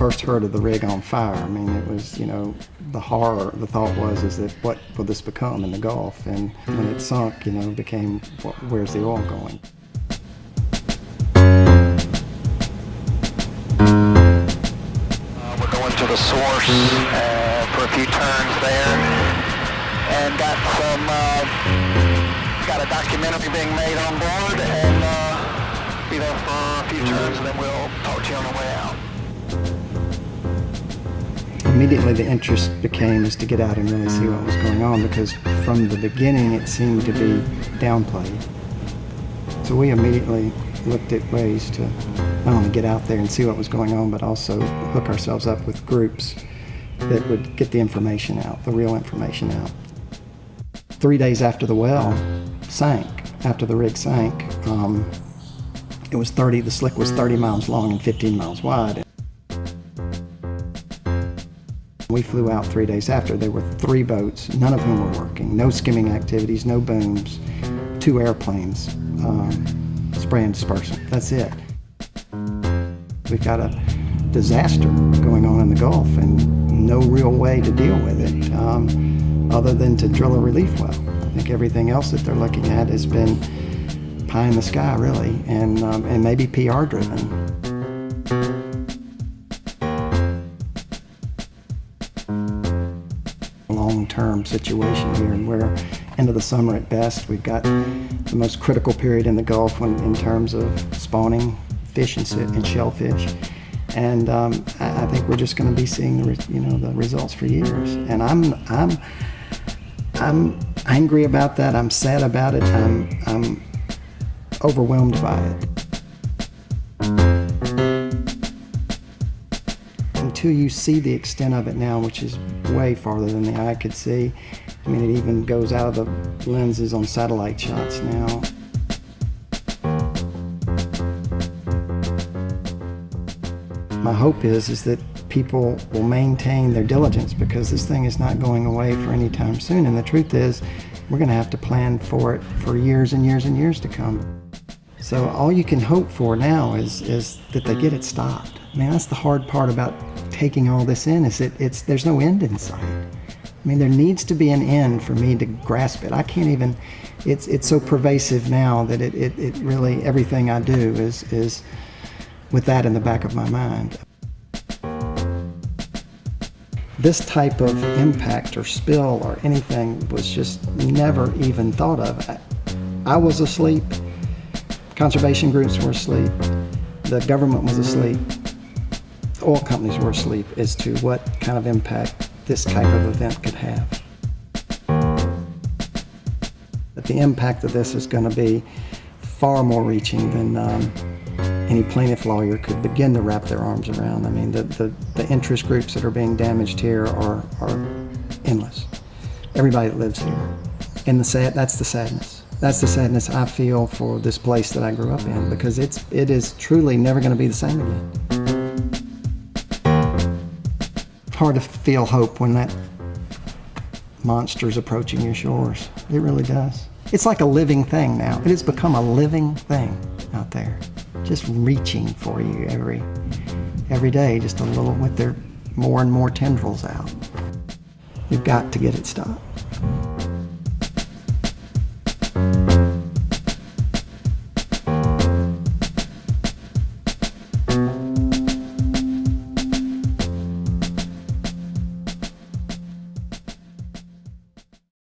first heard of the rig on fire, I mean, it was, you know, the horror, the thought is that what will this become in the Gulf? And when it sunk, you know, it became, where's the oil going? We're going to the source for a few turns there, and got a documentary being made on board, and be there for a few turns, and then we'll talk to you on the way out. Immediately the interest became is to get out and really see what was going on, because from the beginning it seemed to be downplayed. So we immediately looked at ways to not only get out there and see what was going on, but also hook ourselves up with groups that would get the information out, the real information out. 3 days after the well sank, after the rig sank, the slick was 30 miles long and 15 miles wide. We flew out 3 days after. There were 3 boats, none of whom were working, no skimming activities, no booms, 2 airplanes, spray and dispersant. That's it. We've got a disaster going on in the Gulf and no real way to deal with it other than to drill a relief well. I think everything else that they're looking at has been pie in the sky, really, and maybe PR driven. Long-term situation here, and we're end of the summer at best. We've got the most critical period in the Gulf in terms of spawning fish and shellfish, and I think we're just going to be seeing the results for years. And I'm angry about that. I'm sad about it. I'm overwhelmed by it. Until you see the extent of it now, which is way farther than the eye could see. I mean, it even goes out of the lenses on satellite shots now. My hope is that people will maintain their diligence, because this thing is not going away for any time soon. And the truth is, we're going to have to plan for it for years and years and years to come. So all you can hope for now is that they get it stopped. I mean, that's the hard part about taking all this in, is there's no end in sight. I mean, there needs to be an end for me to grasp it. I can't even, it's so pervasive now that it really, everything I do is with that in the back of my mind. This type of impact or spill or anything was just never even thought of. I was asleep, conservation groups were asleep, the government was asleep, oil companies were asleep as to what kind of impact this type of event could have. But the impact of this is going to be far more reaching than any plaintiff lawyer could begin to wrap their arms around. I mean, the interest groups that are being damaged here are endless. Everybody that lives here. And that's the sadness. That's the sadness I feel for this place that I grew up in, because it is truly never going to be the same again. Hard to feel hope when that monster's approaching your shores. It really does. It's like a living thing now. It has become a living thing out there, just reaching for you every day, just a little, with their more and more tendrils out. You've got to get it stopped.